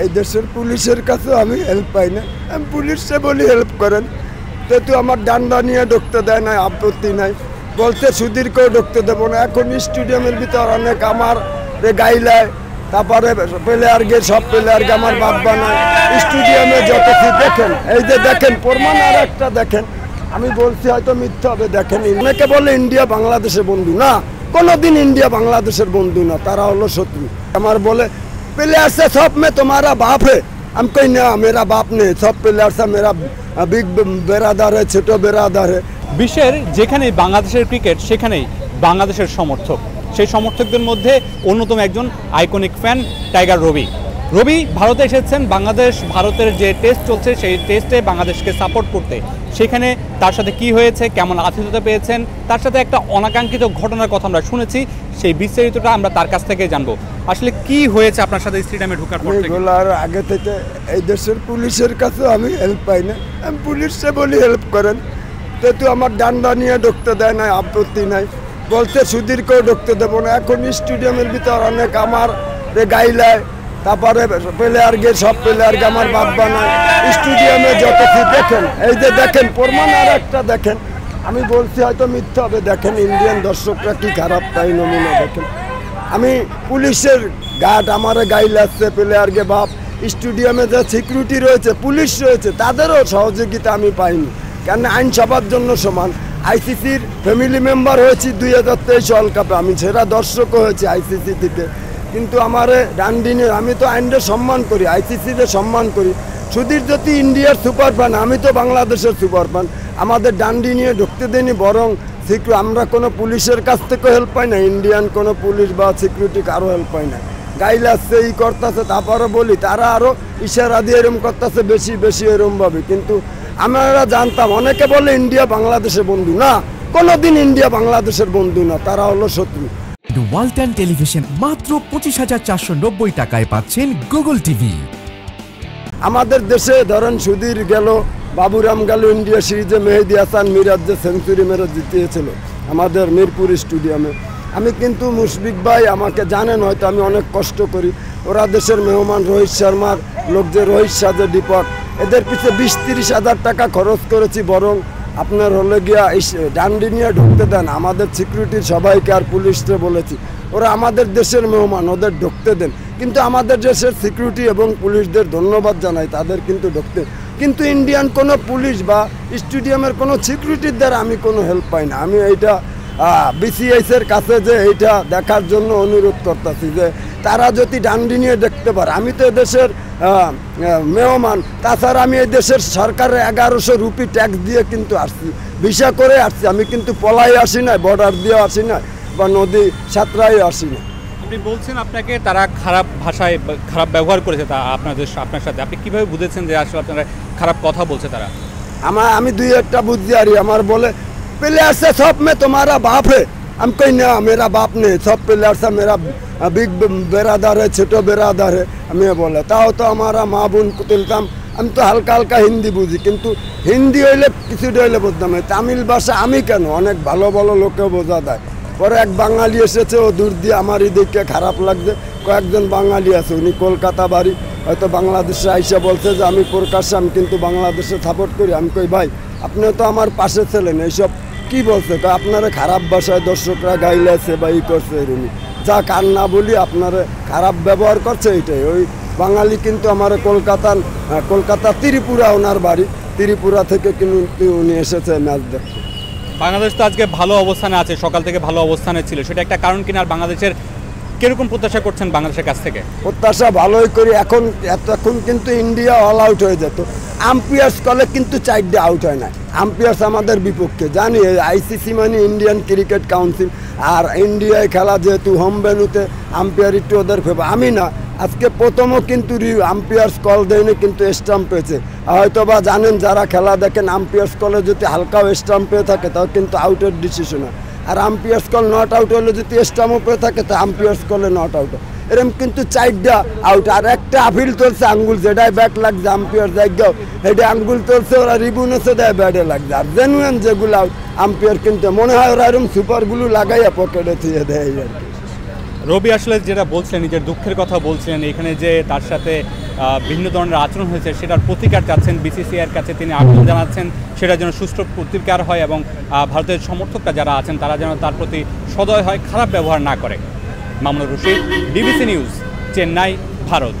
এই দেশের পুলিশের কাছে আমি হেল্প পাই না, আমি পুলিশে বলি হেল্প করেন, যেহেতু আমার ডান্ডা নিয়ে ঢুকতে দেয় না, আপত্তি নাই, বলতে সুধীরকেও ঢুকতে দেবো না। এখন স্টেডিয়ামের ভিতর অনেক আমার গাইলায়, তারপরে প্লেয়ারকে সব প্লেয়ারকে আমার বাপ বানায়। স্টেডিয়ামে যত কি দেখেন, এই যে দেখেন প্রমাণ, আর একটা দেখেন, আমি বলছি হয়তো মিথ্যা হবে, দেখেন অনেকে বলে ইন্ডিয়া বাংলাদেশের বন্ধু, না কোনোদিন ইন্ডিয়া বাংলাদেশের বন্ধু না, তারা হলো শত্রু। আমার বলে प्लेयर से सब में तुम्हारा बाप है, हम कोई ना मेरा बाप नहीं, सब प्लेयर से मेरा बिग बेरादार है, छोटो बेरादार है। বিশ্বের যেখানেই বাংলাদেশের ক্রিকেট সেখানেই বাংলাদেশের সমর্থক, সেই সমর্থকদের মধ্যে অন্যতম একজন আইকনিক ফ্যান টাইগার রবি। রবি ভারতে এসেছেন ভারতের যে টেস্ট চলছে সেই টেস্টে বাংলাদেশকে সাপোর্ট করতে। সেখানে তার সাথে কি হয়েছে, কেমন আতিথ্যতা পেয়েছেন, তার সাথে একটা অনাকাঙ্ক্ষিত ঘটনার কথা আমরা শুনেছি, সেই বিস্তারিতটা আমরা তার কাছ থেকে জানবো। আসলে কি হয়েছে আপনার সাথে স্টেডিয়ামে ঢোকার পর থেকে? এগুলোর আগে থেকে এই দেশের পুলিশের কাছে আমি হেল্প পাই না, আমি পুলিশে বলি হেল্প করেন, যেহেতু আমার ডান্ডা নিয়ে ঢুকতে দেয় না, আপত্তি নাই, বলতে সুধীরকেও ঢুকতে দেবো না। এখন স্টেডিয়ামের ভিতর অনেক আমার গাইলায়, তারপরে প্লেয়ারকে সব প্লেয়ারকে আমার বাপ বানায়। স্টেডিয়ামে যত কি দেখেন, এই যে দেখেন প্রমাণ, আর একটা দেখেন, আমি বলছি হয়তো মিথ্যা হবে, দেখেন ইন্ডিয়ান দর্শকরা কি খারাপ, তাই নমুনা দেখেন। আমি পুলিশের গার্ড আমার গাইল আসছে, প্লেয়ারকে বাপ, স্টেডিয়ামে যে সিকিউরিটি রয়েছে, পুলিশ রয়েছে, তাদেরও সহযোগিতা আমি পাইনি, কেন আইন সবার জন্য সমান। আইসিসির ফ্যামিলি মেম্বার হয়েছি 2023 ওয়ার্ল্ড কাপে, আমি সেরা দর্শকও হয়েছি আইসিসি থেকে, কিন্তু আমার ডান্ডিনে আমি তো আইনকে সম্মান করি, আইসিসিতে সম্মান করি। সুধীর যদি ইন্ডিয়ার সুপার ফ্যান, আমি তো বাংলাদেশের সুপার ফ্যান, আমাদের ডান্ডি নিয়ে ঢুকতে দেয়নি, বরং আমরা কোনো পুলিশের কাছ থেকে হেল্প পাই না, ইন্ডিয়ান কোনো পুলিশ বা সিকিউরিটি কারো হেল্প পাই না। গাইল আসছে, ই করতেছে, তারপরে বলি তারা আরও ইশারা দিয়ে এরম করতেছে, বেশি বেশি এরমভাবে। কিন্তু আমরা জানতাম, অনেকে বলে ইন্ডিয়া বাংলাদেশের বন্ধু, না কোনোদিন ইন্ডিয়া বাংলাদেশের বন্ধু না, তারা হলো শত্রু। ওয়ালটন টেলিভিশন মাত্র 25,490 টাকায় পাচ্ছেন গুগল টিভি। আমাদের দেশে ধরেন সুধীর গেল, বাবুরাম গেল ইন্ডিয়া সিরিজে, মেহেদি হাসান মিরাজ যে সেঞ্চুরি মেরে জিতিয়েছিল আমাদের মিরপুর স্টেডিয়ামে। আমি কিন্তু মুশফিক ভাই আমাকে জানেন হয়তো, আমি অনেক কষ্ট করি, ওরা দেশের মেহমান, রোহিত শর্মার লোক যে রোহিত সাজে দীপক, এদের পিছিয়ে 20-30 হাজার টাকা খরচ করেছি, বরং আপনার হলে গিয়া ডান্ডি নিয়ে ঢুকতে দেন, আমাদের সিকিউরিটির সবাইকে আর পুলিশকে বলেছি, ওরা আমাদের দেশের মেহমান, ওদের ঢুকতে দেন। কিন্তু আমাদের দেশের সিকিউরিটি এবং পুলিশদের ধন্যবাদ জানাই, তাদের কিন্তু ঢুকতে, কিন্তু ইন্ডিয়ান কোনো পুলিশ বা স্টেডিয়ামের কোনো সিকিউরিটির দ্বারা আমি কোনো হেল্প পাই না। আমি এইটা বিসিএসের কাছে যে এইটা দেখার জন্য অনুরোধ করতেছি, যে তারা যদি ডান্ডি নিয়ে দেখতে পারে। আমি তো এদেশের মেহমান, তাছাড়া আমি এই দেশের সরকারের 1100 রুপি ট্যাক্স দিয়ে কিন্তু আসছি, ভিসা করে আসছি, আমি কিন্তু পলাই আসি না, বর্ডার দিয়ে আসি না, বা নদী সাঁতরাই আসি না। আপনি বলছেন আপনাকে তারা খারাপ ভাষায় খারাপ ব্যবহার করেছে, তা আপনার সাথে আপনি কীভাবে বুঝেছেন যে আসলে আপনারা খারাপ কথা বলছে তারা? আমি দুই একটা বুঝতে পারি, আমার বলে प्लेयर से सब में तुम्हारा बाप है, हम कोई ना मेरा बाप नहीं, सब प्लेयर से मेरा बिग बेरादार है, छोटो बेरादार है। हमें बोला ताओ तो हमारा माँ বোন তুলতাম, আমি তো হালকা হালকা হিন্দি বুঝি, কিন্তু হিন্দি হইলে কিছু হইলে বুঝতাম না। তামিল ভাষা আমি কেন, অনেক ভালো ভালো লোকেও বোঝা যায়। পরে এক বাঙালি এসেছে, ও দূর দিয়ে আমার দিকে খারাপ লাগছে, কয়েকজন বাঙালি আছে, উনি কলকাতা বাড়ি, হয়তো বাংলাদেশে আইসা বলছে যে আমি প্রকাশ্যে আমি কিন্তু বাংলাদেশে সাপোর্ট করি। আমি কই ভাই আপনিও তো আমার পাশে ছিলেন, এইসব কি বলছে, আপনারা খারাপ ভাষায় দর্শকরা গাইলেছে বা ই করছে, এরকমই যা কার না বলি আপনারা খারাপ ব্যবহার করছে, এইটাই। ওই বাঙালি কিন্তু আমার কলকাতা ত্রিপুরা, ওনার বাড়ি ত্রিপুরা থেকে কিন্তু উনি এসেছে ম্যাচ দেখতে। বাংলাদেশ তো আজকে ভালো অবস্থানে আছে, সকাল থেকে ভালো অবস্থানে ছিল, সেটা একটা কারণ কিনা? আর বাংলাদেশের কিরকম প্রত্যাশা করছেন বাংলাদেশের কাছ থেকে? প্রত্যাশা ভালোই করি। এতক্ষণ কিন্তু ইন্ডিয়া অল আউট হয়ে যেত, আম্পায়ার্স কলে কিন্তু 4টে আউট হয় না, আম্পায়ার্স আমাদের বিপক্ষে। জানি আইসিসি মানে ইন্ডিয়ান ক্রিকেট কাউন্সিল, আর ইন্ডিয়ায় খেলা যেহেতু হোম ভেন্যুতে আম্পায়ার একটু ওদের ফেভার। আমি না, আজকে প্রথমও কিন্তু আম্পায়ার্স কল দেয়নি, কিন্তু স্টাম্প পেয়েছে। হয়তো বা জানেন যারা খেলা দেখেন, আম্পায়ার্স কলে যদি হালকাও স্টাম্প পেয়ে থাকে তাও কিন্তু আউটের ডিসিশন হয়, আর আম্পায়ার্স কল নট আউট হলে যদি স্টাম্পও পেয়ে থাকে তা আম্পায়ার্স কলে নট আউট হয়। এরকম কিন্তু 4টা আউট, আর একটা আপিল চলছে আঙ্গুল, যেটাই ব্যাট লাগছে আম্পায়ার জায়গাও এটা আঙ্গুল চলছে, ওরা রিবুনেছে দেয় ব্যাটে লাগছে। আর জেনুয়েন যেগুলো আউট আম্পায়ার কিন্তু মনে হয় ওরা এরকম সুপারগুলো লাগাইয়া পকেটে থুয়ে দেয় আর কি। রবি আসলে যেটা বলছিলেন, নিজের দুঃখের কথা বলছিলেন, এখানে যে তার সাথে বিভিন্ন ধরনের আচরণ হয়েছে সেটার প্রতিকার চাচ্ছেন, বিসিসিআইয়ের কাছে তিনি আবেদন জানাচ্ছেন সেটা যেন সুষ্ঠু প্রতিকার হয় এবং ভারতের সমর্থকরা যারা আছেন তারা যেন তার প্রতি সদয় হয়, খারাপ ব্যবহার না করে। Mamunur Rashid, DBC news, Chennai, Bharat.